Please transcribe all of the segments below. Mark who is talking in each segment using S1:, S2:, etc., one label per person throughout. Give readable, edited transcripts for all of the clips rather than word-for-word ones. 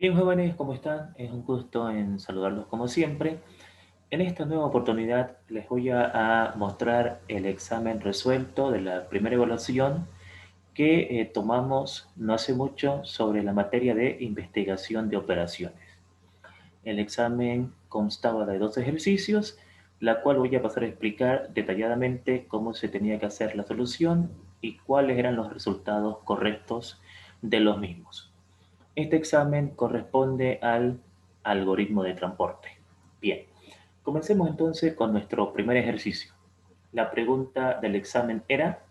S1: Bien, jóvenes, ¿cómo están? Es un gusto en saludarlos como siempre. En esta nueva oportunidad les voy a mostrar el examen resuelto de la primera evaluación que tomamos no hace mucho sobre la materia de investigación de operaciones. El examen constaba de dos ejercicios, la cual voy a pasar a explicar detalladamente cómo se tenía que hacer la solución y cuáles eran los resultados correctos de los mismos. Este examen corresponde al algoritmo de transporte. Bien, comencemos entonces con nuestro primer ejercicio. La pregunta del examen era,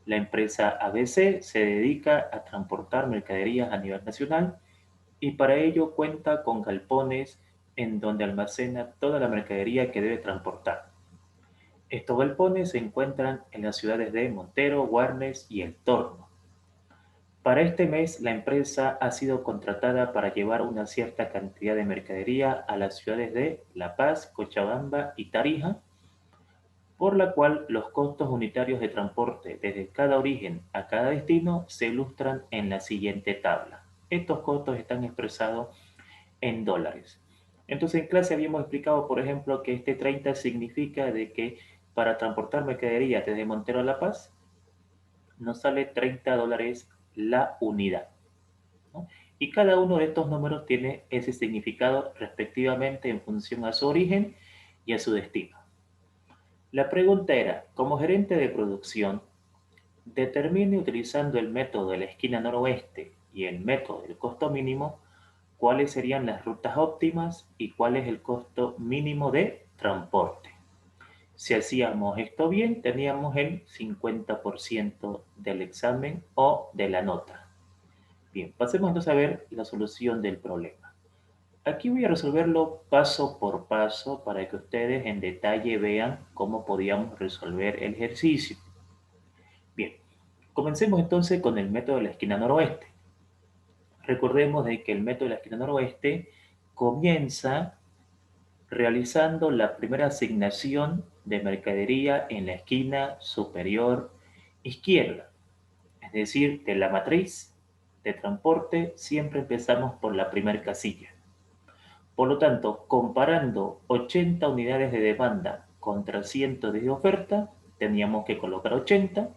S1: la empresa ABC se dedica a transportar mercaderías a nivel nacional y para ello cuenta con galpones en donde almacena toda la mercadería que debe transportar. Estos galpones se encuentran en las ciudades de Montero, Guarnes y El Torno. Para este mes, la empresa ha sido contratada para llevar una cierta cantidad de mercadería a las ciudades de La Paz, Cochabamba y Tarija, por la cual los costos unitarios de transporte desde cada origen a cada destino se ilustran en la siguiente tabla. Estos costos están expresados en dólares. Entonces en clase habíamos explicado, por ejemplo, que este 30 significa de que para transportar mercadería desde Montero a La Paz nos sale $30 la unidad, ¿no? Y cada uno de estos números tiene ese significado respectivamente en función a su origen y a su destino. La pregunta era, como gerente de producción, determine utilizando el método de la esquina noroeste y el método del costo mínimo cuáles serían las rutas óptimas y cuál es el costo mínimo de transporte. Si hacíamos esto bien, teníamos el 50% del examen o de la nota. Bien, pasemos entonces a ver la solución del problema. Aquí voy a resolverlo paso por paso para que ustedes en detalle vean cómo podíamos resolver el ejercicio. Bien, comencemos entonces con el método de la esquina noroeste. Recordemos de que el método de la esquina noroeste comienza realizando la primera asignación de mercadería en la esquina superior izquierda. Es decir, de la matriz de transporte siempre empezamos por la primera casilla. Por lo tanto, comparando 80 unidades de demanda contra 100 de oferta, teníamos que colocar 80.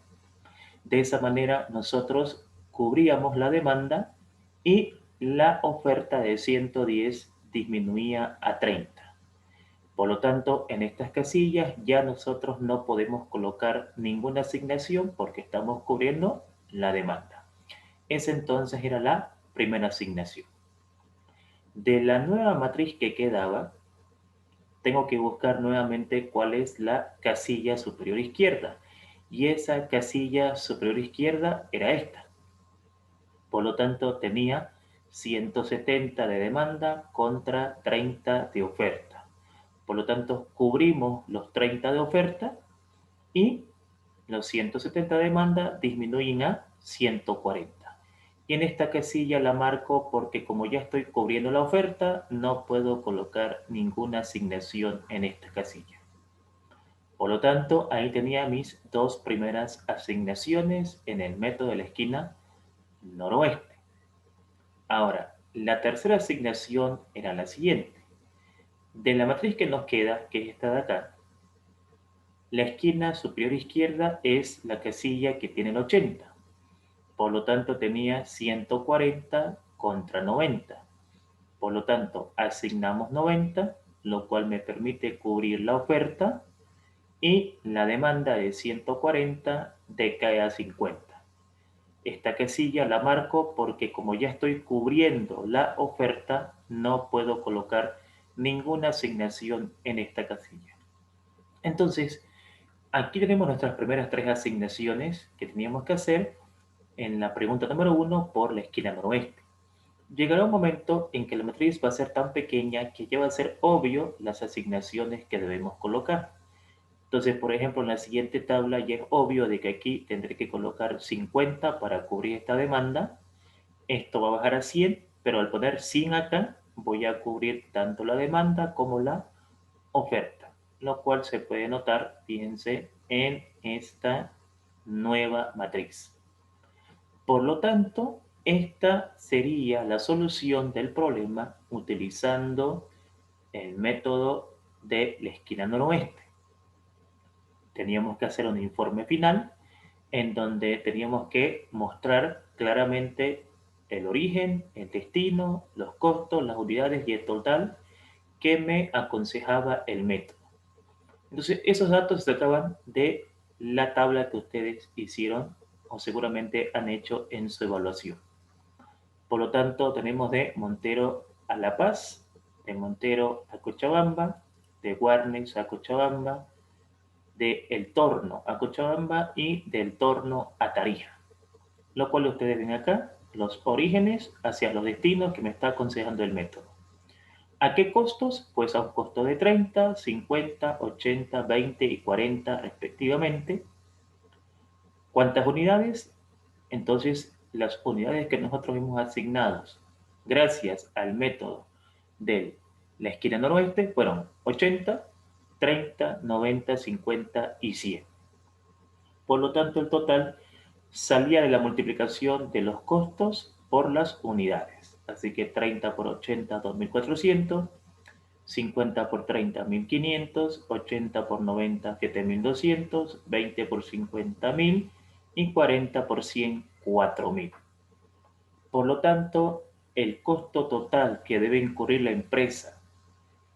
S1: De esa manera nosotros cubríamos la demanda y la oferta de 110 disminuía a 30. Por lo tanto, en estas casillas ya nosotros no podemos colocar ninguna asignación porque estamos cubriendo la demanda. Esa entonces era la primera asignación. De la nueva matriz que quedaba, tengo que buscar nuevamente cuál es la casilla superior izquierda. Y esa casilla superior izquierda era esta. Por lo tanto, tenía 170 de demanda contra 30 de oferta. Por lo tanto, cubrimos los 30 de oferta y los 170 de demanda disminuyen a 140. Y en esta casilla la marco porque como ya estoy cubriendo la oferta, no puedo colocar ninguna asignación en esta casilla. Por lo tanto, ahí tenía mis dos primeras asignaciones en el método de la esquina noroeste. Ahora, la tercera asignación era la siguiente. De la matriz que nos queda, que es esta de acá, la esquina superior izquierda es la casilla que tiene el 80. Por lo tanto, tenía 140 contra 90. Por lo tanto, asignamos 90, lo cual me permite cubrir la oferta y la demanda de 140 decae a 50. Esta casilla la marco porque como ya estoy cubriendo la oferta, no puedo colocar ninguna asignación en esta casilla. Entonces, aquí tenemos nuestras primeras tres asignaciones que teníamos que hacer en la pregunta número uno por la esquina noroeste. Llegará un momento en que la matriz va a ser tan pequeña que ya va a ser obvio las asignaciones que debemos colocar. Entonces, por ejemplo, en la siguiente tabla ya es obvio de que aquí tendré que colocar 50 para cubrir esta demanda. Esto va a bajar a 100, pero al poner 100 acá, voy a cubrir tanto la demanda como la oferta, lo cual se puede notar, fíjense, en esta nueva matriz. Por lo tanto, Esta sería la solución del problema utilizando el método de la esquina noroeste. Teníamos que hacer un informe final en donde teníamos que mostrar claramente el origen, el destino, los costos, las unidades y el total que me aconsejaba el método. Entonces, esos datos se sacaban de la tabla que ustedes hicieron o seguramente han hecho en su evaluación. Por lo tanto, tenemos de Montero a La Paz, de Montero a Cochabamba, de Guarnes a Cochabamba, de El Torno a Cochabamba y del Torno a Tarija. Lo cual ustedes ven acá, los orígenes hacia los destinos que me está aconsejando el método. ¿A qué costos? Pues a un costo de 30, 50, 80, 20 y 40 respectivamente. ¿Cuántas unidades? Entonces, las unidades que nosotros hemos asignado gracias al método de la esquina noroeste fueron 80, 30, 90, 50 y 100. Por lo tanto, el total salía de la multiplicación de los costos por las unidades. Así que 30 por 80, 2400, 50 por 30, 1500, 80 por 90, 7200, 20 por 50.000 y 40 por 100, 4000. Por lo tanto, el costo total que debe incurrir la empresa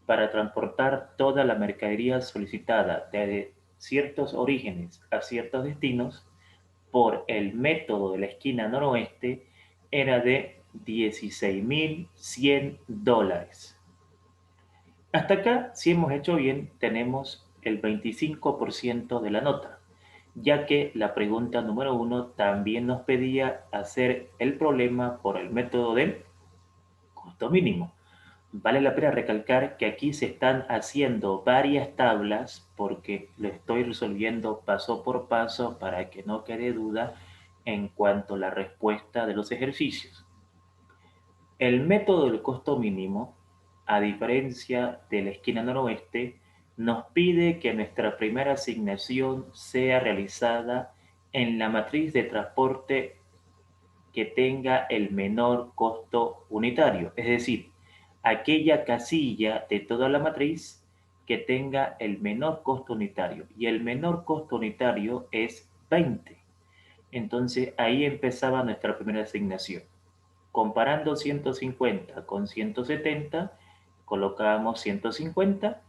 S1: para transportar toda la mercadería solicitada de ciertos orígenes a ciertos destinos por el método de la esquina noroeste era de $16.100. Hasta acá, si hemos hecho bien, tenemos el 25% de la nota, ya que la pregunta número 1 también nos pedía hacer el problema por el método del costo mínimo. Vale la pena recalcar que aquí se están haciendo varias tablas porque lo estoy resolviendo paso por paso para que no quede duda en cuanto a la respuesta de los ejercicios. El método del costo mínimo, a diferencia de la esquina noroeste, nos pide que nuestra primera asignación sea realizada en la matriz de transporte que tenga el menor costo unitario, es decir, aquella casilla de toda la matriz que tenga el menor costo unitario. Y el menor costo unitario es 20. Entonces ahí empezaba nuestra primera asignación. Comparando 150 con 170, colocábamos 150,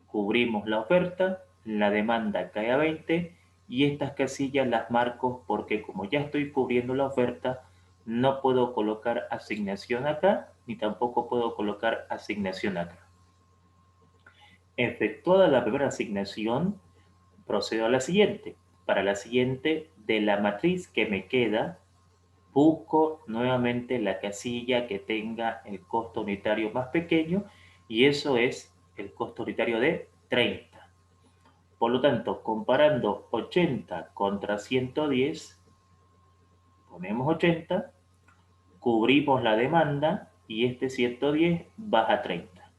S1: cubrimos la oferta, la demanda cae a 20 y estas casillas las marco porque como ya estoy cubriendo la oferta, no puedo colocar asignación acá ni tampoco puedo colocar asignación acá. Efectuada la primera asignación, procedo a la siguiente. Para la siguiente, de la matriz que me queda, busco nuevamente la casilla que tenga el costo unitario más pequeño y eso es el costo unitario de 30. Por lo tanto, comparando 80 contra 110, ponemos 80, cubrimos la demanda y este 110 baja a 30.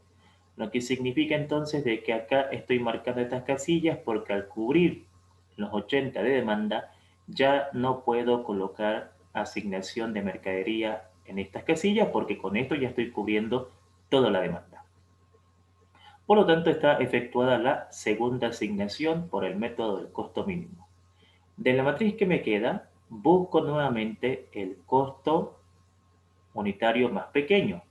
S1: Lo que significa entonces de que acá estoy marcando estas casillas porque al cubrir los 80 de demanda ya no puedo colocar asignación de mercadería en estas casillas porque con esto ya estoy cubriendo toda la demanda. Por lo tanto, está efectuada la segunda asignación por el método del costo mínimo. De la matriz que me queda, busco nuevamente el costo unitario más pequeño,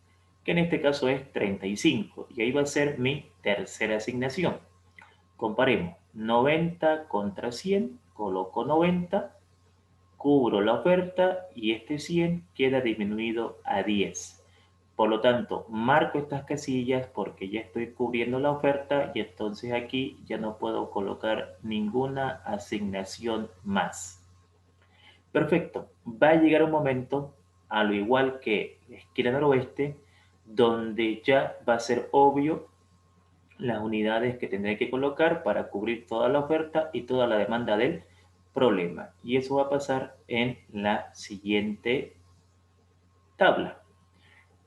S1: que en este caso es 35, y ahí va a ser mi tercera asignación. Comparemos 90 contra 100, coloco 90, cubro la oferta y este 100 queda disminuido a 10. Por lo tanto, marco estas casillas porque ya estoy cubriendo la oferta y entonces aquí ya no puedo colocar ninguna asignación más. Perfecto, va a llegar un momento, al igual que esquina noroeste, donde ya va a ser obvio las unidades que tendré que colocar para cubrir toda la oferta y toda la demanda del problema. Y eso va a pasar en la siguiente tabla.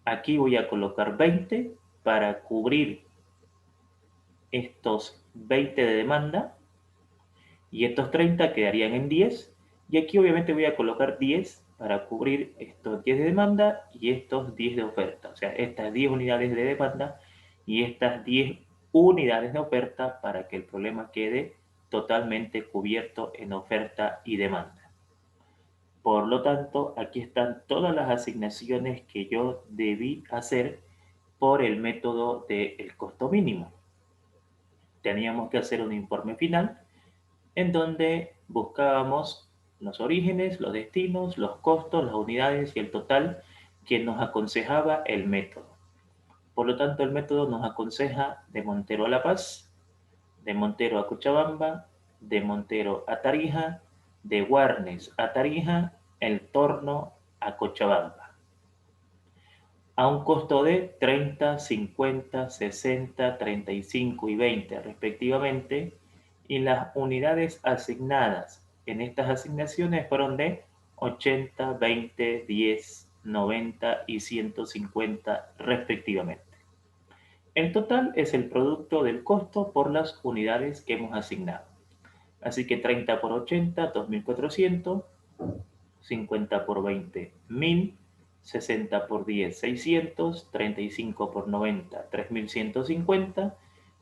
S1: Aquí voy a colocar 20 para cubrir estos 20 de demanda y estos 30 quedarían en 10. Y aquí obviamente voy a colocar 10 para cubrir estos 10 de demanda y estos 10 de oferta. O sea, estas 10 unidades de demanda y estas 10 unidades de oferta para que el problema quede totalmente cubierto en oferta y demanda. Por lo tanto, aquí están todas las asignaciones que yo debí hacer por el método del costo mínimo. Teníamos que hacer un informe final en donde buscábamos los orígenes, los destinos, los costos, las unidades y el total que nos aconsejaba el método. Por lo tanto, el método nos aconseja de Montero a La Paz, de Montero a Cochabamba, de Montero a Tarija, de Guarnes a Tarija, El Torno a Cochabamba, a un costo de 30, 50, 60, 35 y 20 respectivamente, y las unidades asignadas en estas asignaciones fueron de 80, 20, 10, 90 y 150 respectivamente. El total es el producto del costo por las unidades que hemos asignado. Así que 30 por 80, 2400, 50 por 20, 1000, 60 por 10, 600, 35 por 90, 3150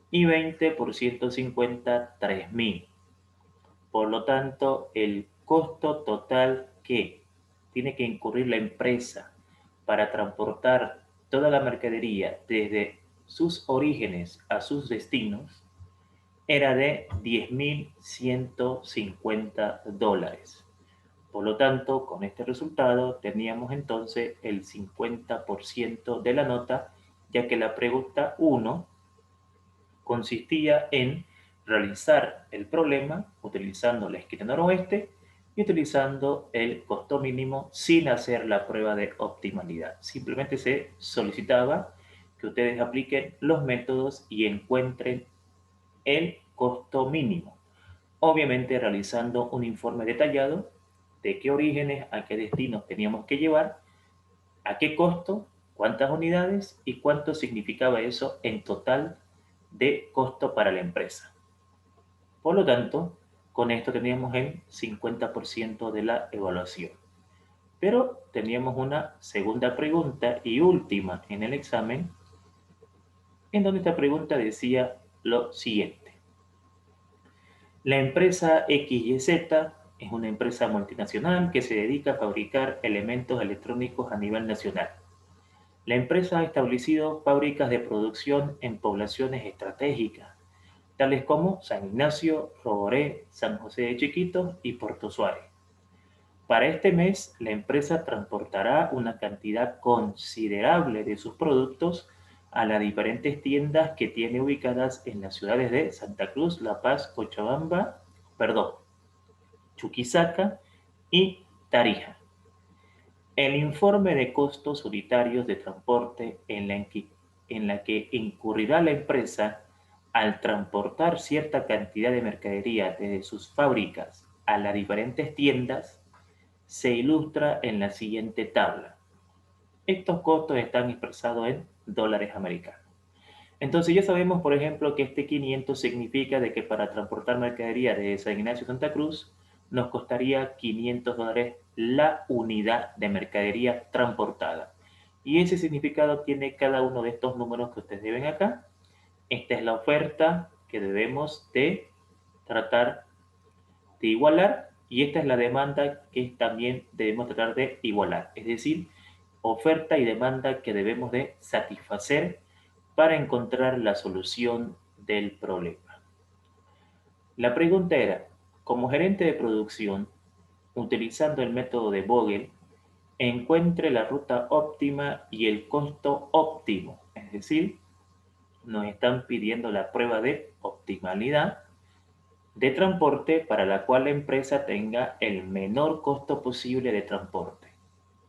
S1: y 20 por 150, 3000. Por lo tanto, el costo total que tiene que incurrir la empresa para transportar toda la mercadería desde sus orígenes a sus destinos era de $10.150. Por lo tanto, con este resultado teníamos entonces el 50% de la nota, ya que la pregunta 1 consistía en realizar el problema utilizando la esquina noroeste y utilizando el costo mínimo sin hacer la prueba de optimalidad. Simplemente se solicitaba que ustedes apliquen los métodos y encuentren el costo mínimo. Obviamente realizando un informe detallado de qué orígenes, a qué destinos teníamos que llevar, a qué costo, cuántas unidades y cuánto significaba eso en total de costo para la empresa. Por lo tanto, con esto teníamos el 50% de la evaluación. Pero teníamos una segunda pregunta y última en el examen, en donde esta pregunta decía lo siguiente. La empresa XYZ es una empresa multinacional que se dedica a fabricar elementos electrónicos a nivel nacional. La empresa ha establecido fábricas de producción en poblaciones estratégicas, tales como San Ignacio, Roboré, San José de Chiquitos y Puerto Suárez. Para este mes, la empresa transportará una cantidad considerable de sus productos a las diferentes tiendas que tiene ubicadas en las ciudades de Santa Cruz, La Paz, Chuquisaca y Tarija. El informe de costos unitarios de transporte en la que incurrirá la empresa al transportar cierta cantidad de mercadería desde sus fábricas a las diferentes tiendas se ilustra en la siguiente tabla. Estos costos están expresados en dólares americanos. Entonces ya sabemos, por ejemplo, que este 500 significa de que para transportar mercadería de San Ignacio a Santa Cruz nos costaría $500 la unidad de mercadería transportada. Y ese significado tiene cada uno de estos números que ustedes ven acá. Esta es la oferta que debemos de tratar de igualar y esta es la demanda que también debemos tratar de igualar. Es decir, oferta y demanda que debemos de satisfacer para encontrar la solución del problema. La pregunta era, como gerente de producción, utilizando el método de Vogel, encuentre la ruta óptima y el costo óptimo. Es decir, nos están pidiendo la prueba de optimalidad de transporte para la cual la empresa tenga el menor costo posible de transporte.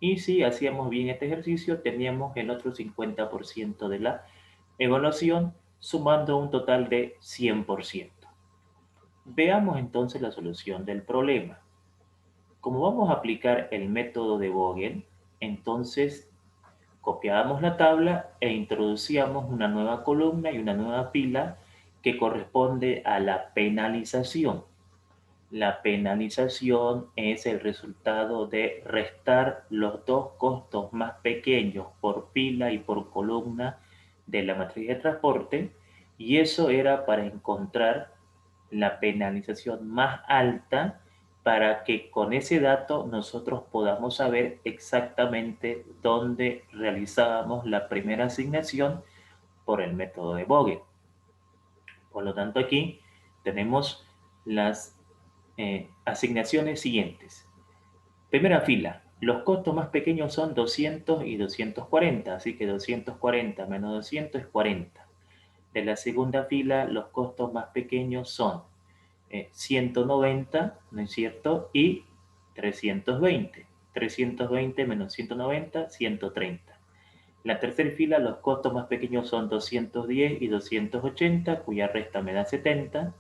S1: Y si hacíamos bien este ejercicio, teníamos el otro 50% de la evaluación, sumando un total de 100%. Veamos entonces la solución del problema. Como vamos a aplicar el método de Vogel, entonces copiábamos la tabla e introducíamos una nueva columna y una nueva fila que corresponde a la penalización. La penalización es el resultado de restar los dos costos más pequeños por fila y por columna de la matriz de transporte, y eso era para encontrar la penalización más alta para que con ese dato nosotros podamos saber exactamente dónde realizábamos la primera asignación por el método de Vogel. Por lo tanto, aquí tenemos las asignaciones siguientes. Primera fila, los costos más pequeños son 200 y 240, así que 240 menos 200 es 40. De la segunda fila, los costos más pequeños son 190, ¿no es cierto? Y 320. 320 menos 190, 130. La tercera fila, los costos más pequeños son 210 y 280, cuya resta me da 70.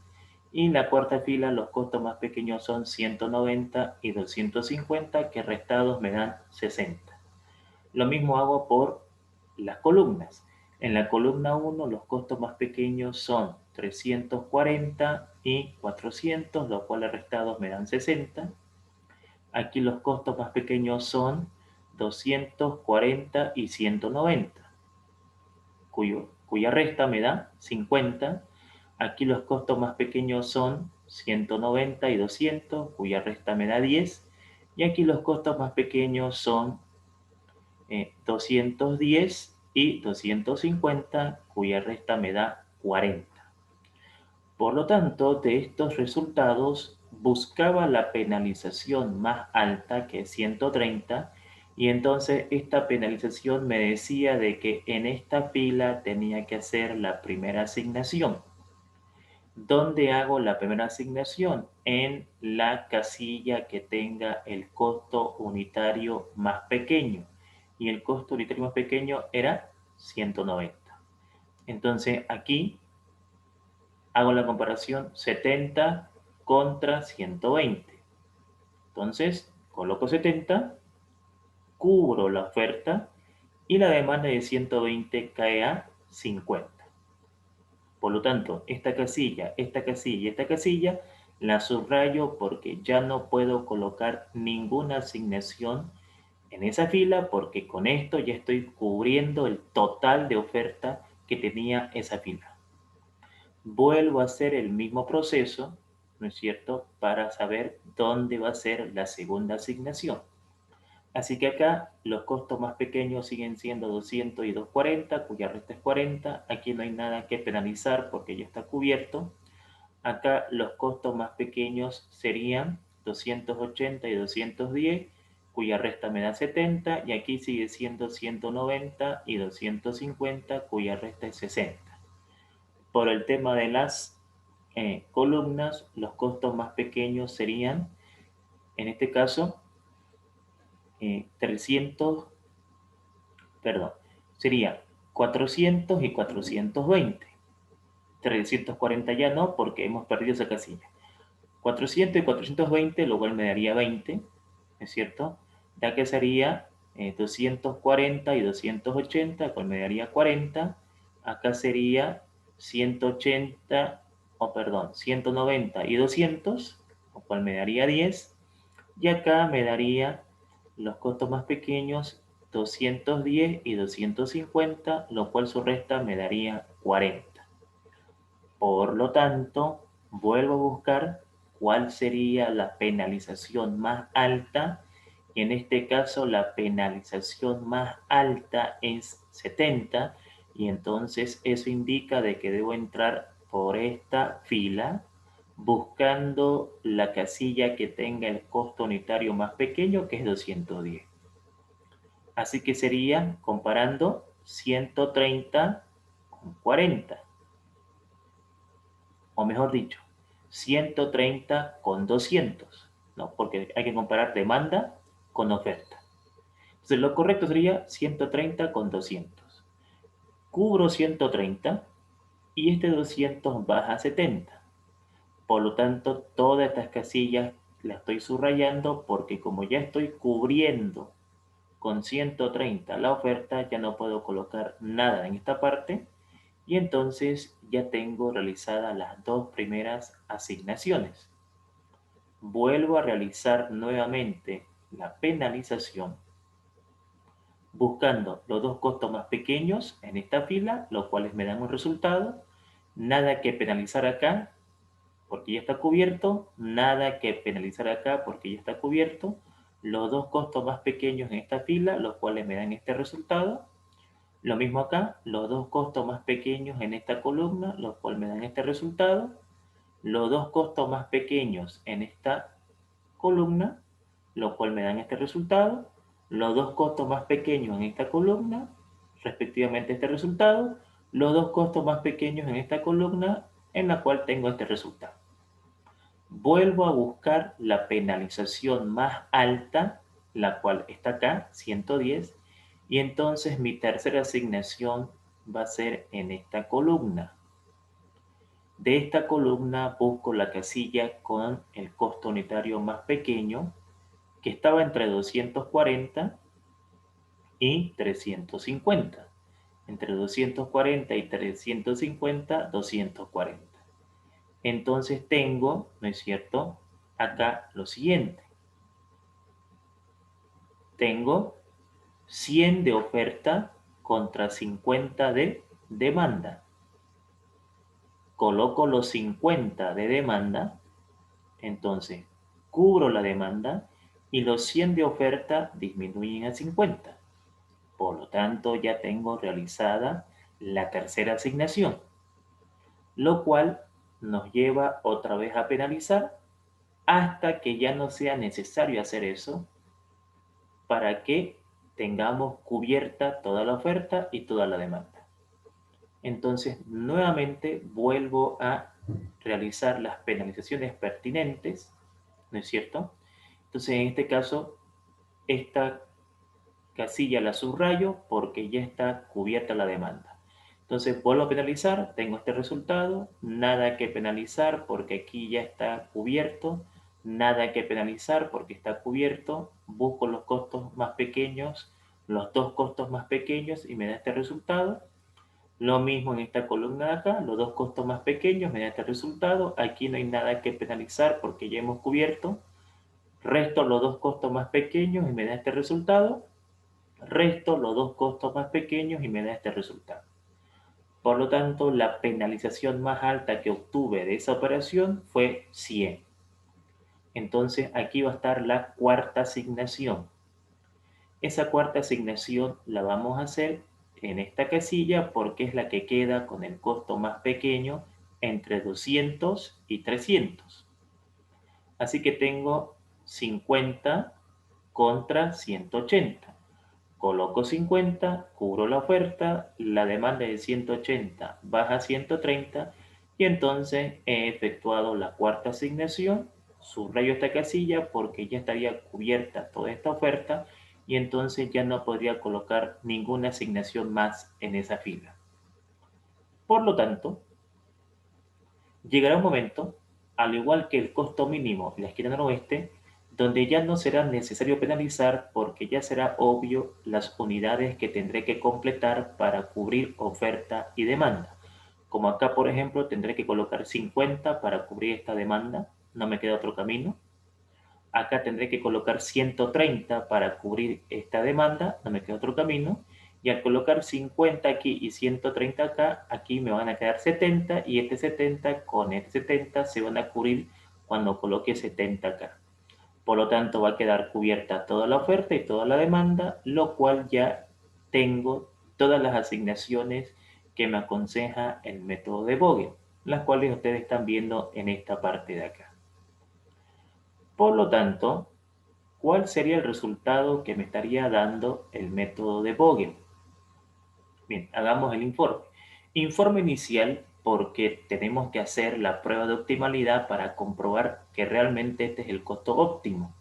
S1: Y en la cuarta fila, los costos más pequeños son 190 y 250, que restados me dan 60. Lo mismo hago por las columnas. En la columna 1, los costos más pequeños son 340 y 400, los cuales restados me dan 60. Aquí los costos más pequeños son 240 y 190, cuya resta me da 50. Aquí los costos más pequeños son 190 y 200, cuya resta me da 10. Y aquí los costos más pequeños son 210 y 250, cuya resta me da 40. Por lo tanto, de estos resultados buscaba la penalización más alta, que es 130, y entonces esta penalización me decía de que en esta fila tenía que hacer la primera asignación. ¿Dónde hago la primera asignación? En la casilla que tenga el costo unitario más pequeño. Y el costo unitario más pequeño era 190. Entonces aquí hago la comparación 70 contra 120. Entonces coloco 70, cubro la oferta y la demanda de 120 cae a 50. Por lo tanto, esta casilla, esta casilla y esta casilla la subrayo porque ya no puedo colocar ninguna asignación en esa fila porque con esto ya estoy cubriendo el total de oferta que tenía esa fila. Vuelvo a hacer el mismo proceso, ¿no es cierto?, para saber dónde va a ser la segunda asignación. Así que acá los costos más pequeños siguen siendo 200 y 240, cuya resta es 40. Aquí no hay nada que penalizar porque ya está cubierto. Acá los costos más pequeños serían 280 y 210, cuya resta me da 70. Y aquí sigue siendo 190 y 250, cuya resta es 60. Por el tema de las columnas, los costos más pequeños serían, en este caso, 300, perdón, sería 400 y 420. 340 ya no, porque hemos perdido esa casilla. 400 y 420, lo cual me daría 20, ¿es cierto? Ya que sería 240 y 280, cual me daría 40. Acá sería 180, o perdón, 190 y 200, lo cual me daría 10. Y acá me daría los costos más pequeños, 210 y 250, lo cual su resta me daría 40. Por lo tanto, vuelvo a buscar cuál sería la penalización más alta, y en este caso la penalización más alta es 70, y entonces eso indica de que debo entrar por esta fila buscando la casilla que tenga el costo unitario más pequeño, que es 210. Así que sería comparando 130 con 40, o mejor dicho, 130 con 200, ¿no? Porque hay que comparar demanda con oferta. Entonces lo correcto sería 130 con 200. Cubro 130 y este 200 baja a 70. Por lo tanto, todas estas casillas las estoy subrayando porque como ya estoy cubriendo con 130 la oferta, ya no puedo colocar nada en esta parte y entonces ya tengo realizadas las dos primeras asignaciones. vuelvo a realizar nuevamente la penalización buscando los dos costos más pequeños en esta fila, los cuales me dan un resultado. Nada que penalizar acá porque ya está cubierto, nada que penalizar acá porque ya está cubierto. Los dos costos más pequeños en esta fila, los cuales me dan este resultado. Lo mismo acá, los dos costos más pequeños en esta columna, los cuales me dan este resultado. Los dos costos más pequeños en esta columna, lo cual me dan este resultado. Los dos costos más pequeños en esta columna, respectivamente este resultado. Los dos costos más pequeños en esta columna, en la cual tengo este resultado. Vuelvo a buscar la penalización más alta, la cual está acá, 110, y entonces mi tercera asignación va a ser en esta columna. De esta columna busco la casilla con el costo unitario más pequeño, que estaba entre 240 y 350. Entre 240 y 350, 240. Entonces tengo, ¿no es cierto?, acá lo siguiente. Tengo 100 de oferta contra 50 de demanda. Coloco los 50 de demanda, entonces cubro la demanda y los 100 de oferta disminuyen a 50. Por lo tanto, ya tengo realizada la tercera asignación, lo cual nos lleva otra vez a penalizar hasta que ya no sea necesario hacer eso para que tengamos cubierta toda la oferta y toda la demanda. Entonces, nuevamente vuelvo a realizar las penalizaciones pertinentes, ¿no es cierto? Entonces, en este caso, esta casilla la subrayo porque ya está cubierta la demanda. Entonces vuelvo a penalizar, tengo este resultado, nada que penalizar porque aquí ya está cubierto, nada que penalizar porque está cubierto, busco los costos más pequeños, los dos costos más pequeños y me da este resultado. Lo mismo en esta columna de acá, los dos costos más pequeños me da este resultado, aquí no hay nada que penalizar porque ya hemos cubierto, resto los dos costos más pequeños y me da este resultado, resto los dos costos más pequeños y me da este resultado. Por lo tanto, la penalización más alta que obtuve de esa operación fue 100. Entonces, aquí va a estar la cuarta asignación. Esa cuarta asignación la vamos a hacer en esta casilla porque es la que queda con el costo más pequeño entre 200 y 300. Así que tengo 50 contra 180. Coloco 50, cubro la oferta, la demanda de 180 baja a 130 y entonces he efectuado la cuarta asignación. Subrayo esta casilla porque ya estaría cubierta toda esta oferta y entonces ya no podría colocar ninguna asignación más en esa fila. Por lo tanto, llegará un momento, al igual que el costo mínimo en la esquina noroeste, donde ya no será necesario penalizar porque ya será obvio las unidades que tendré que completar para cubrir oferta y demanda. Como acá, por ejemplo, tendré que colocar 50 para cubrir esta demanda, no me queda otro camino. Acá tendré que colocar 130 para cubrir esta demanda, no me queda otro camino. Y al colocar 50 aquí y 130 acá, aquí me van a quedar 70 y este 70 con este 70 se van a cubrir cuando coloque 70 acá. Por lo tanto, va a quedar cubierta toda la oferta y toda la demanda, lo cual ya tengo todas las asignaciones que me aconseja el método de Vogel, las cuales ustedes están viendo en esta parte de acá. Por lo tanto, ¿cuál sería el resultado que me estaría dando el método de Vogel? Bien, hagamos el informe. Informe inicial porque tenemos que hacer la prueba de optimalidad para comprobar que realmente este es el costo óptimo.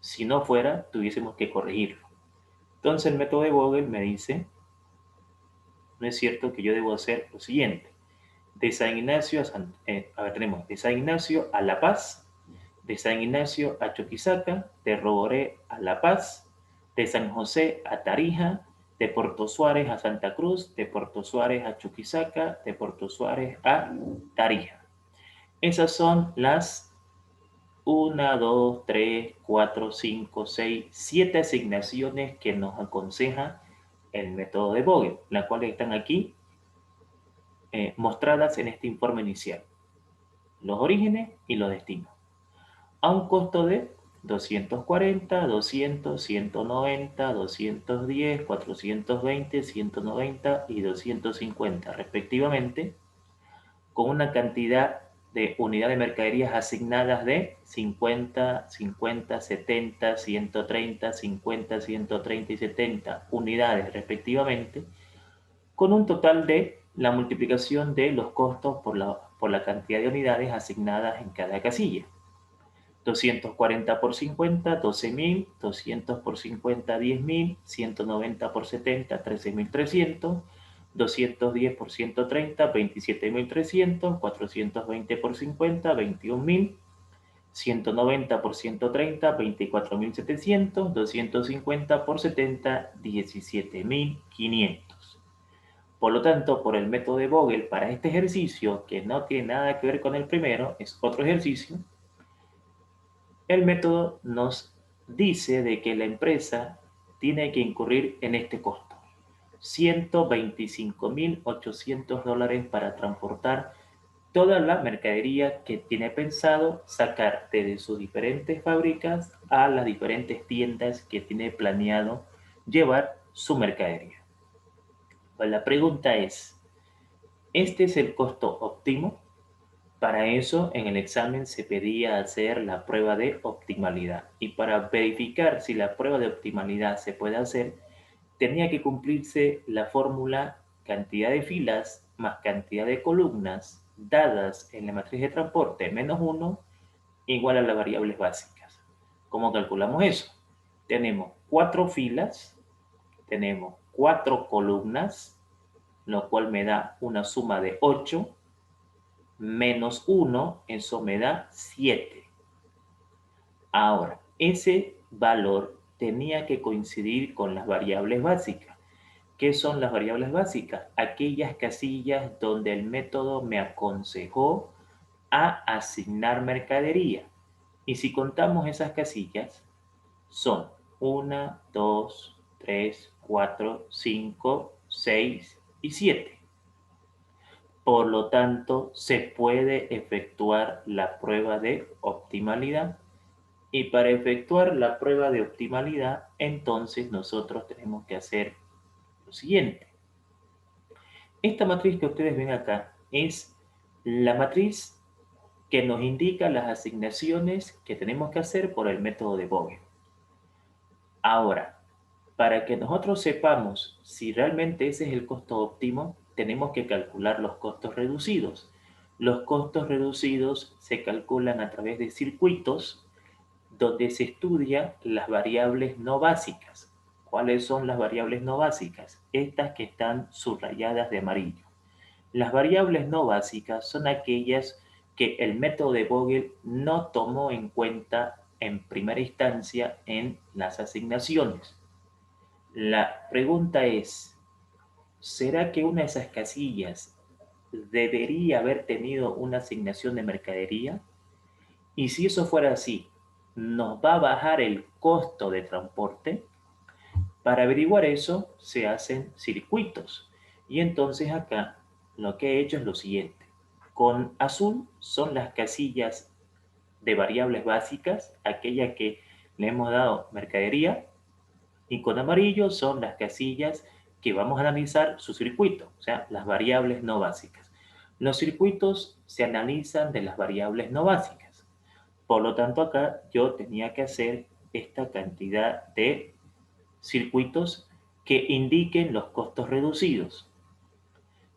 S1: Si no fuera, tuviésemos que corregirlo. Entonces el método de Vogel me dice, no es cierto que yo debo hacer lo siguiente. De San Ignacio tenemos de San Ignacio a La Paz, de San Ignacio a Chuquisaca, de Roboré a La Paz, de San José a Tarija, de Puerto Suárez a Santa Cruz, de Puerto Suárez a Chuquisaca, de Puerto Suárez a Tarija. Esas son las 1, 2, 3, 4, 5, 6, 7 asignaciones que nos aconseja el método de Vogel, las cuales están aquí mostradas en este informe inicial. Los orígenes y los destinos. A un costo de 240, 200, 190, 210, 420, 190 y 250 respectivamente, con una cantidad de unidades de mercaderías asignadas de 50, 50, 70, 130, 50, 130 y 70 unidades respectivamente, con un total de la multiplicación de los costos por la cantidad de unidades asignadas en cada casilla. 240 por 50, 12.000, 200 por 50, 10.000, 190 por 70, 13.300, 210 por 130, 27.300, 420 por 50, 21.000, 190 por 130, 24.700, 250 por 70, 17.500. Por lo tanto, por el método de Vogel, para este ejercicio, que no tiene nada que ver con el primero, es otro ejercicio, el método nos dice de que la empresa tiene que incurrir en este costo. $125.800 para transportar toda la mercadería que tiene pensado sacar desde sus diferentes fábricas a las diferentes tiendas que tiene planeado llevar su mercadería. Pues la pregunta es, ¿este es el costo óptimo? Para eso, en el examen se pedía hacer la prueba de optimalidad y para verificar si la prueba de optimalidad se puede hacer, tenía que cumplirse la fórmula cantidad de filas más cantidad de columnas dadas en la matriz de transporte menos 1 igual a las variables básicas. ¿Cómo calculamos eso? Tenemos 4 filas, tenemos 4 columnas, lo cual me da una suma de 8 menos 1, eso me da 7. Ahora, ese valor tenía que coincidir con las variables básicas. ¿Qué son las variables básicas? Aquellas casillas donde el método me aconsejó a asignar mercadería. Y si contamos esas casillas, son 1, 2, 3, 4, 5, 6 y 7. Por lo tanto, se puede efectuar la prueba de optimalidad. Y para efectuar la prueba de optimalidad, entonces nosotros tenemos que hacer lo siguiente. Esta matriz que ustedes ven acá es la matriz que nos indica las asignaciones que tenemos que hacer por el método de Vogel. Ahora, para que nosotros sepamos si realmente ese es el costo óptimo, tenemos que calcular los costos reducidos. Los costos reducidos se calculan a través de circuitos donde se estudia las variables no básicas. ¿Cuáles son las variables no básicas? Estas que están subrayadas de amarillo. Las variables no básicas son aquellas que el método de Vogel no tomó en cuenta en primera instancia en las asignaciones. La pregunta es, ¿será que una de esas casillas debería haber tenido una asignación de mercadería? Y si eso fuera así, ¿nos va a bajar el costo de transporte? Para averiguar eso se hacen circuitos. Y entonces acá lo que he hecho es lo siguiente. Con azul son las casillas de variables básicas, aquellas que le hemos dado mercadería, y con amarillo son las casillas que vamos a analizar su circuito, o sea, las variables no básicas. Los circuitos se analizan de las variables no básicas. Por lo tanto, acá yo tenía que hacer esta cantidad de circuitos que indiquen los costos reducidos.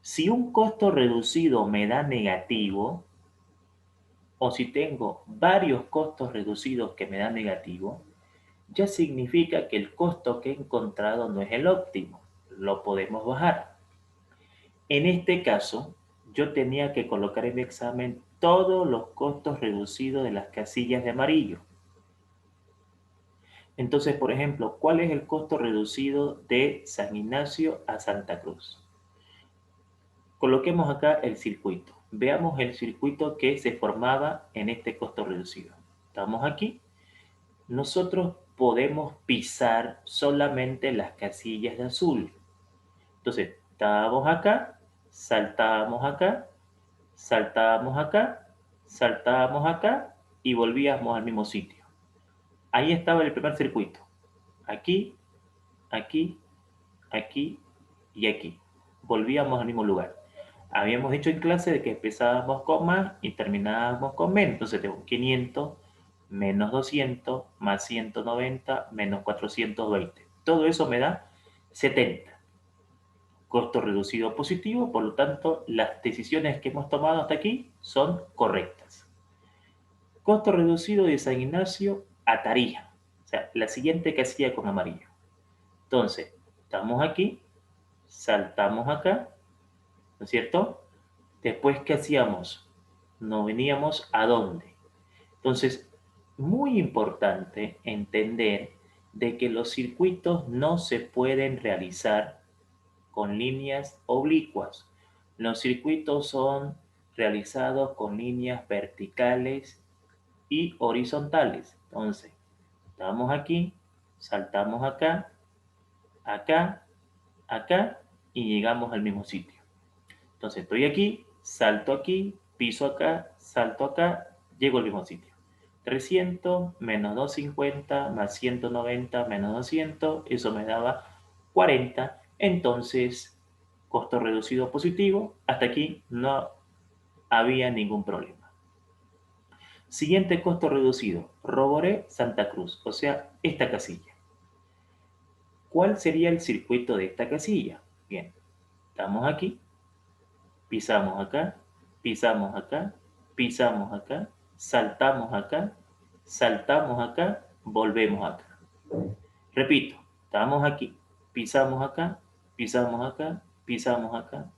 S1: Si un costo reducido me da negativo, o si tengo varios costos reducidos que me dan negativo, ya significa que el costo que he encontrado no es el óptimo, lo podemos bajar. En este caso, yo tenía que colocar en mi examen todos los costos reducidos de las casillas de amarillo. Entonces, por ejemplo, ¿cuál es el costo reducido de San Ignacio a Santa Cruz? Coloquemos acá el circuito. Veamos el circuito que se formaba en este costo reducido. estamos aquí. Nosotros podemos pisar solamente las casillas de azul. Entonces, estábamos acá, saltábamos acá, saltábamos acá, saltábamos acá y volvíamos al mismo sitio. Ahí estaba el primer circuito. Aquí, aquí, aquí y aquí. Volvíamos al mismo lugar. Habíamos dicho en clase de que empezábamos con más y terminábamos con menos. Entonces tengo 500 menos 200 más 190 menos 420. Todo eso me da 70. Costo reducido positivo, por lo tanto, las decisiones que hemos tomado hasta aquí son correctas. Costo reducido de San Ignacio a Tarija. O sea, la siguiente casilla con amarillo. Entonces, estamos aquí, saltamos acá, ¿no es cierto? Después, ¿qué hacíamos? Nos veníamos a dónde. Entonces, muy importante entender de que los circuitos no se pueden realizar con líneas oblicuas. Los circuitos son realizados con líneas verticales y horizontales. Entonces, estamos aquí, saltamos acá, acá, acá y llegamos al mismo sitio. Entonces estoy aquí, piso acá, salto acá, llego al mismo sitio. 300 menos 250 más 190 menos 200, eso me daba 40. Entonces, costo reducido positivo, hasta aquí no había ningún problema. Siguiente costo reducido, Roboré Santa Cruz, o sea, esta casilla. ¿Cuál sería el circuito de esta casilla? Bien, estamos aquí, pisamos acá, pisamos acá, pisamos acá, saltamos acá, volvemos acá. Repito, estamos aquí, pisamos acá, pisamos acá, pisamos acá,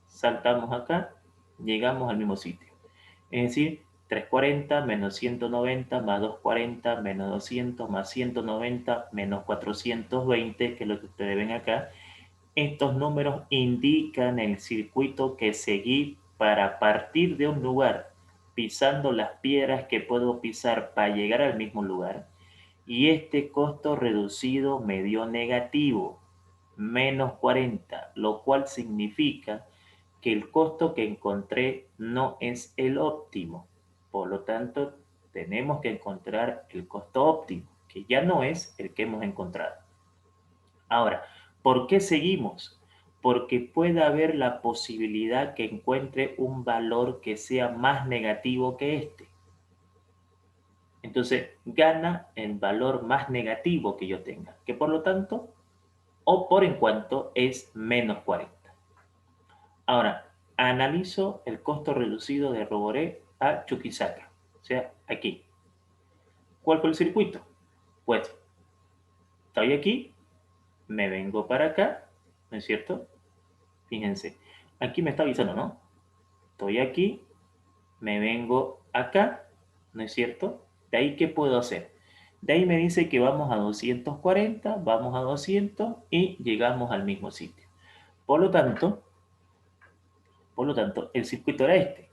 S1: saltamos acá, llegamos al mismo sitio. Es decir, 340 menos 190 más 240 menos 200 más 190 menos 420, que es lo que ustedes ven acá. Estos números indican el circuito que seguí para partir de un lugar, pisando las piedras que puedo pisar para llegar al mismo lugar. Y este costo reducido me dio negativo, menos 40, lo cual significa que el costo que encontré no es el óptimo. Por lo tanto, tenemos que encontrar el costo óptimo, que ya no es el que hemos encontrado. Ahora, ¿por qué seguimos? Porque puede haber la posibilidad que encuentre un valor que sea más negativo que este. Entonces, gana el valor más negativo que yo tenga, que por lo tanto, o por en cuanto, es menos 40. Ahora, analizo el costo reducido de Roboré a Chuquisaca, o sea, aquí. ¿Cuál fue el circuito? Pues, estoy aquí, me vengo para acá, ¿no es cierto? Fíjense, aquí me está avisando, ¿no? Estoy aquí, me vengo acá, ¿no es cierto? De ahí, ¿qué puedo hacer? De ahí me dice que vamos a 240, vamos a 200 y llegamos al mismo sitio. Por lo tanto, el circuito era este.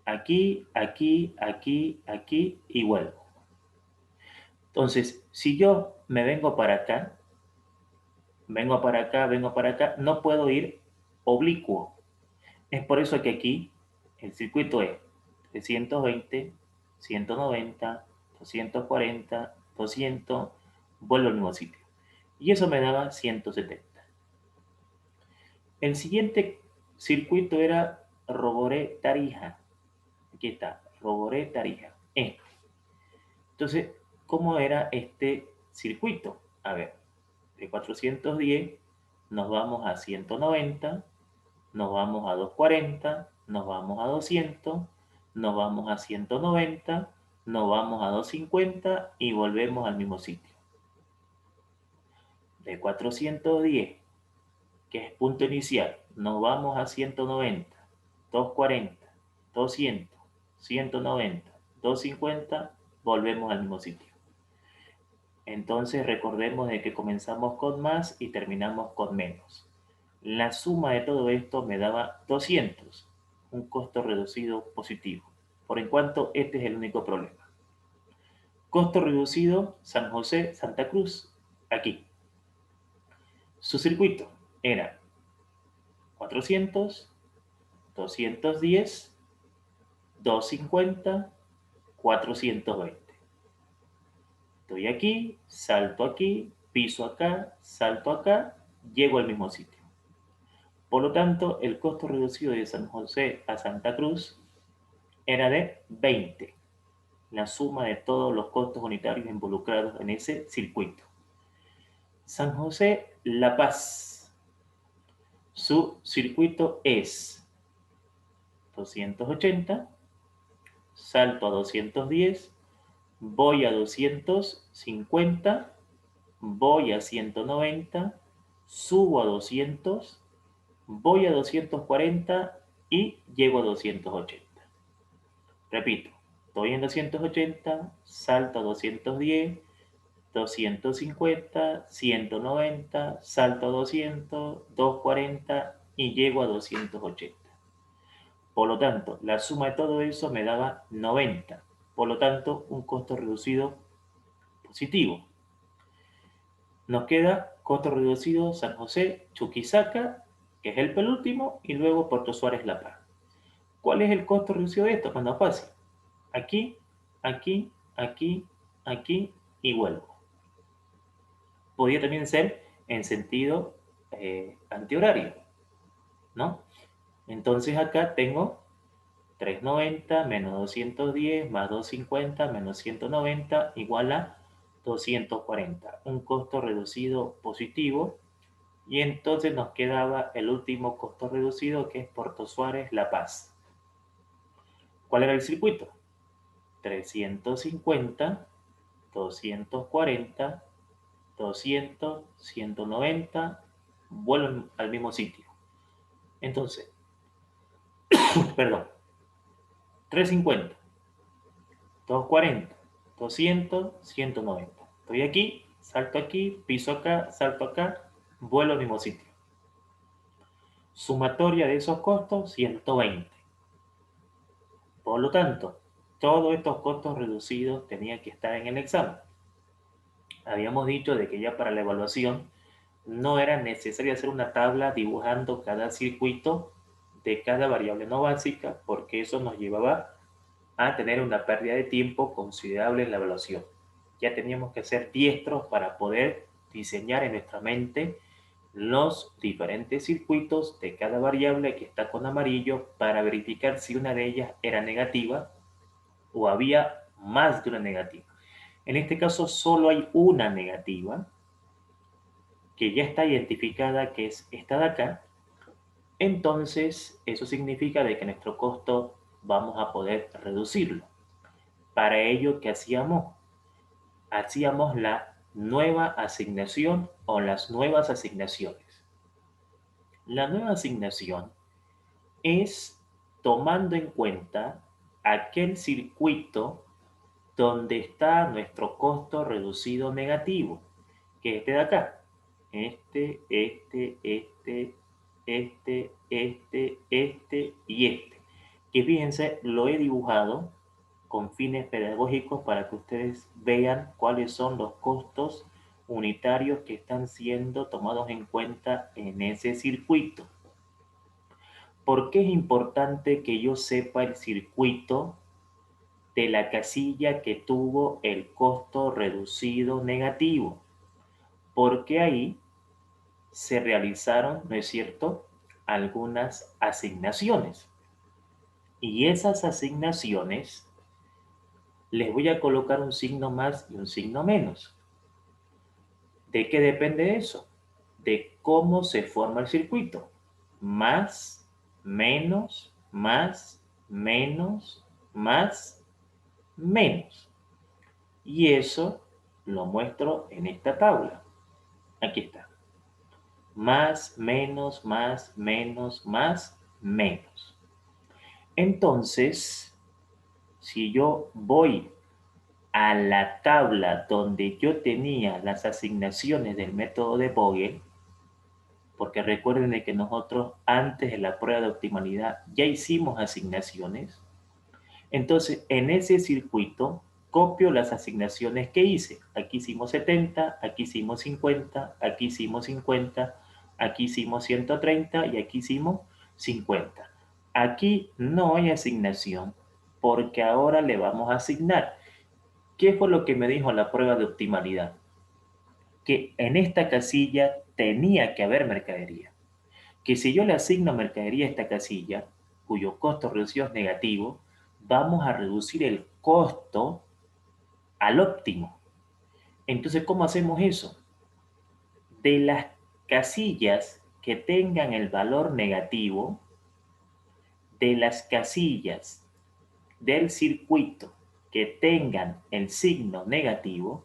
S1: Aquí, aquí, aquí, aquí y vuelvo. Entonces, si yo me vengo para acá, vengo para acá, no puedo ir oblicuo. Es por eso que aquí el circuito es 320, 190, 240, 200, vuelvo al mismo sitio. Y eso me daba 170. El siguiente circuito era Roboré Tarija. Aquí está, Roboré Tarija. Entonces, ¿cómo era este circuito? A ver, de 410 nos vamos a 190, nos vamos a 240, nos vamos a 200, nos vamos a 190, nos vamos a 250 y volvemos al mismo sitio. De 410, que es punto inicial, nos vamos a 190, 240, 200, 190, 250, volvemos al mismo sitio. Entonces recordemos de que comenzamos con más y terminamos con menos. La suma de todo esto me daba 200, un costo reducido positivo. por en cuanto este es el único problema. Costo reducido, San José, Santa Cruz, aquí. Su circuito era 400, 210, 250, 420. Estoy aquí, piso acá, salto acá, llego al mismo sitio. Por lo tanto, el costo reducido de San José a Santa Cruz era de 20, la suma de todos los costos unitarios involucrados en ese circuito. San José La Paz, su circuito es 280, salto a 210, voy a 250, voy a 190, subo a 200, voy a 240 y llego a 280. Repito, estoy en 280, salto a 210, 250, 190, salto a 200, 240 y llego a 280. Por lo tanto, la suma de todo eso me daba 90. Por lo tanto, un costo reducido positivo. Nos queda costo reducido San José, Chuquisaca, que es el penúltimo, y luego Puerto Suárez, La Paz. ¿Cuál es el costo reducido de esto? Cuando fácil. Aquí, aquí, aquí, aquí y vuelvo. Podría también ser en sentido antihorario, ¿no? Entonces acá tengo 390 menos 210 más 250 menos 190 igual a 240. Un costo reducido positivo. Y entonces nos quedaba el último costo reducido, que es Puerto Suárez, La Paz. ¿Cuál era el circuito? 350, 240, 200, 190, vuelven al mismo sitio. Entonces, perdón, 350, 240, 200, 190. Estoy aquí, piso acá, salto acá, vuelvo al mismo sitio. Sumatoria de esos costos, 120. Por lo tanto, todos estos costos reducidos tenían que estar en el examen. Habíamos dicho de que ya para la evaluación no era necesario hacer una tabla dibujando cada circuito de cada variable no básica, porque eso nos llevaba a tener una pérdida de tiempo considerable en la evaluación. Ya teníamos que ser diestros para poder diseñar en nuestra mente los diferentes circuitos de cada variable que está con amarillo para verificar si una de ellas era negativa o había más de una negativa. En este caso solo hay una negativa que ya está identificada, que es esta de acá. Entonces eso significa de que nuestro costo vamos a poder reducirlo. Para ello, ¿qué hacíamos? Hacíamos la nueva asignación o las nuevas asignaciones. La nueva asignación es tomando en cuenta aquel circuito donde está nuestro costo reducido negativo, que es este de acá. Este y este. Que fíjense, lo he dibujado con fines pedagógicos para que ustedes vean cuáles son los costos unitarios que están siendo tomados en cuenta en ese circuito. ¿Por qué es importante que yo sepa el circuito de la casilla que tuvo el costo reducido negativo? Porque ahí se realizaron, ¿no es cierto?, algunas asignaciones. Y esas asignaciones les voy a colocar un signo más y un signo menos. ¿De qué depende eso? De cómo se forma el circuito. Más, menos, más, menos, más, menos. Y eso lo muestro en esta tabla. Aquí está. Más, menos, más, menos, más, menos. Entonces, si yo voy a la tabla donde yo tenía las asignaciones del método de Vogel, porque recuerden de que nosotros antes de la prueba de optimalidad ya hicimos asignaciones, Entonces, en ese circuito, copio las asignaciones que hice. Aquí hicimos 70, aquí hicimos 50, aquí hicimos 50, aquí hicimos 130 y aquí hicimos 50. Aquí no hay asignación porque ahora le vamos a asignar. ¿Qué fue lo que me dijo la prueba de optimalidad? Que en esta casilla tenía que haber mercadería. Que si yo le asigno mercadería a esta casilla, cuyo costo reducido es negativo, vamos a reducir el costo al óptimo. Entonces, ¿cómo hacemos eso? De las casillas que tengan el valor negativo, de las casillas del circuito que tengan el signo negativo,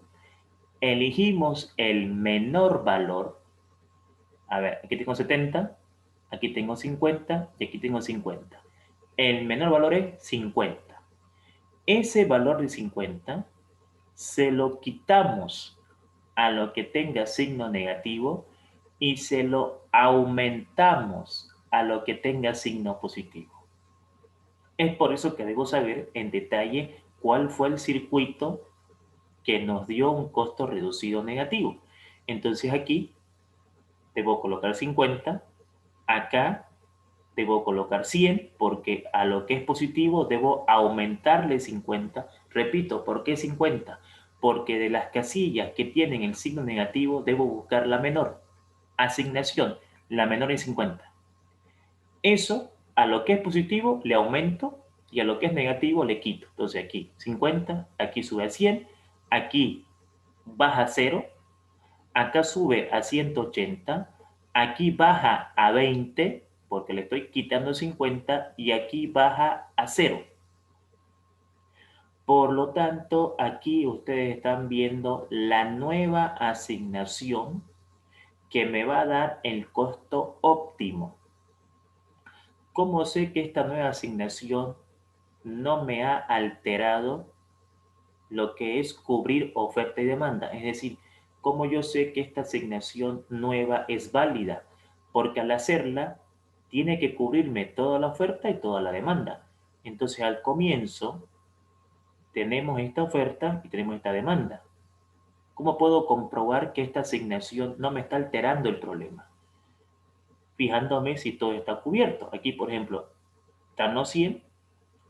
S1: elegimos el menor valor. A ver, aquí tengo 70, aquí tengo 50 y aquí tengo 50. El menor valor es 50. Ese valor de 50 se lo quitamos a lo que tenga signo negativo y se lo aumentamos a lo que tenga signo positivo. Es por eso que debo saber en detalle cuál fue el circuito que nos dio un costo reducido negativo. Entonces aquí debo colocar 50, acá debo colocar 100 porque a lo que es positivo debo aumentarle 50. Repito, ¿por qué 50? Porque de las casillas que tienen el signo negativo debo buscar la menor. Asignación, la menor es 50. Eso a lo que es positivo le aumento y a lo que es negativo le quito. Entonces aquí 50, aquí sube a 100, aquí baja a 0, acá sube a 180, aquí baja a 20 porque le estoy quitando 50 y aquí baja a 0. Por lo tanto, aquí ustedes están viendo la nueva asignación que me va a dar el costo óptimo. ¿Cómo sé que esta nueva asignación no me ha alterado lo que es cubrir oferta y demanda? Es decir, ¿cómo yo sé que esta asignación nueva es válida? Porque al hacerla, tiene que cubrirme toda la oferta y toda la demanda. Entonces, al comienzo, tenemos esta oferta y tenemos esta demanda. ¿Cómo puedo comprobar que esta asignación no me está alterando el problema? Fijándome si todo está cubierto. Aquí, por ejemplo, están los 100,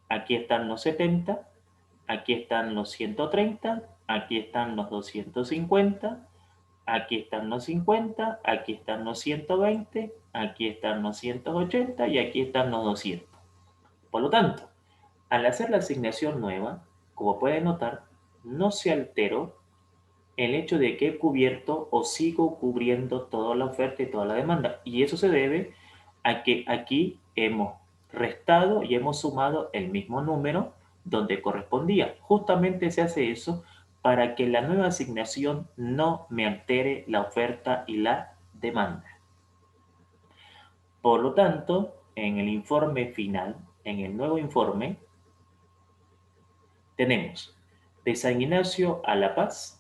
S1: aquí están los 70, aquí están los 130, aquí están los 250, aquí están los 50, aquí están los 120, aquí están los 180 y aquí están los 200. Por lo tanto, al hacer la asignación nueva, como pueden notar, no se alteró el hecho de que he cubierto o sigo cubriendo toda la oferta y toda la demanda. Y eso se debe a que aquí hemos restado y hemos sumado el mismo número donde correspondía. Justamente se hace eso para que la nueva asignación no me altere la oferta y la demanda. Por lo tanto, en el informe final, en el nuevo informe, tenemos de San Ignacio a La Paz,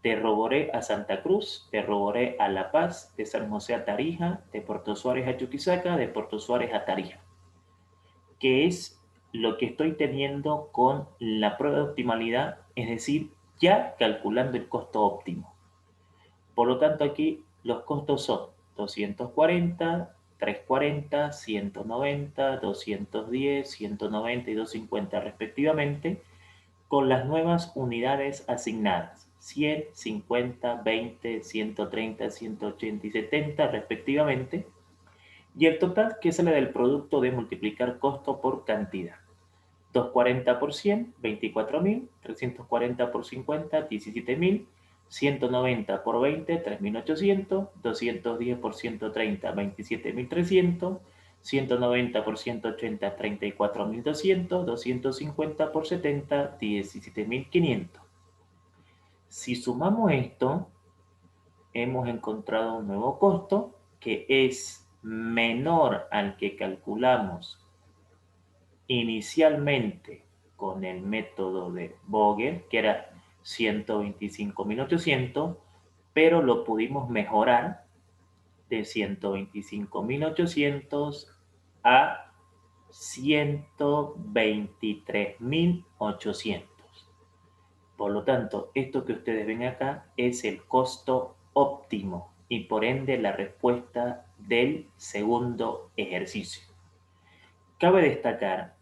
S1: de Roboré a Santa Cruz, de Roboré a La Paz, de San José a Tarija, de Puerto Suárez a Chuquisaca, de Puerto Suárez a Tarija, que es lo que estoy teniendo con la prueba de optimalidad, es decir, ya calculando el costo óptimo. Por lo tanto, aquí los costos son 240, 340, 190, 210, 190 y 250 respectivamente, con las nuevas unidades asignadas, 100, 50, 20, 130, 180 y 70 respectivamente, y el total que sale del producto de multiplicar costo por cantidad. 240 por 100, 24.000, 340 por 50, 17.000, 190 por 20, 3.800, 210 por 130, 27.300, 190 por 180, 34.200, 250 por 70, 17.500. Si sumamos esto, hemos encontrado un nuevo costo que es menor al que calculamos inicialmente con el método de Vogel, que era 125.800, pero lo pudimos mejorar de 125.800 a 123.800. Por lo tanto, esto que ustedes ven acá es el costo óptimo y por ende la respuesta del segundo ejercicio. Cabe destacar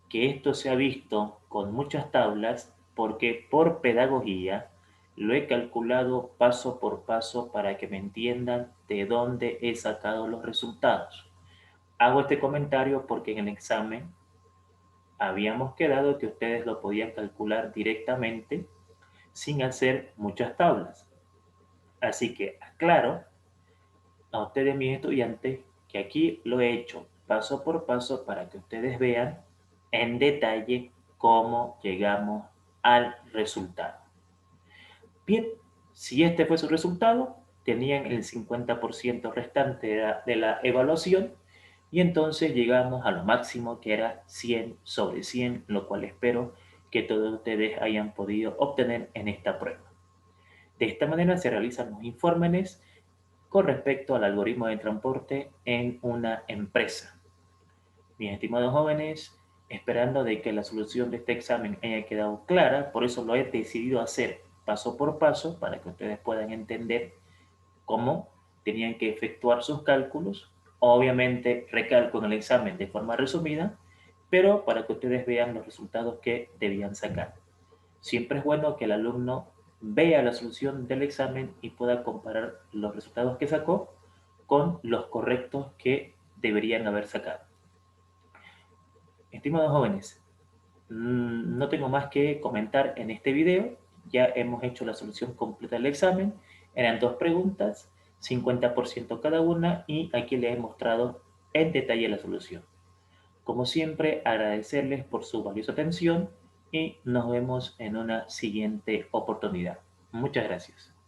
S1: que esto se ha visto con muchas tablas porque por pedagogía lo he calculado paso por paso para que me entiendan de dónde he sacado los resultados. Hago este comentario porque en el examen habíamos quedado que ustedes lo podían calcular directamente sin hacer muchas tablas. Así que aclaro a ustedes, mis estudiantes, que aquí lo he hecho paso por paso para que ustedes vean en detalle cómo llegamos al resultado. Bien, si este fue su resultado, tenían el 50% restante de la evaluación y entonces llegamos a lo máximo que era 100 sobre 100, lo cual espero que todos ustedes hayan podido obtener en esta prueba. De esta manera se realizan los informes con respecto al algoritmo de transporte en una empresa. Mis estimados jóvenes, esperando de que la solución de este examen haya quedado clara, por eso lo he decidido hacer paso por paso para que ustedes puedan entender cómo tenían que efectuar sus cálculos. Obviamente recalco en el examen de forma resumida, pero para que ustedes vean los resultados que debían sacar. Siempre es bueno que el alumno vea la solución del examen y pueda comparar los resultados que sacó con los correctos que deberían haber sacado. Estimados jóvenes, no tengo más que comentar en este video. Ya hemos hecho la solución completa del examen. Eran dos preguntas, 50% cada una, y aquí les he mostrado en detalle la solución. Como siempre, agradecerles por su valiosa atención y nos vemos en una siguiente oportunidad. Muchas gracias.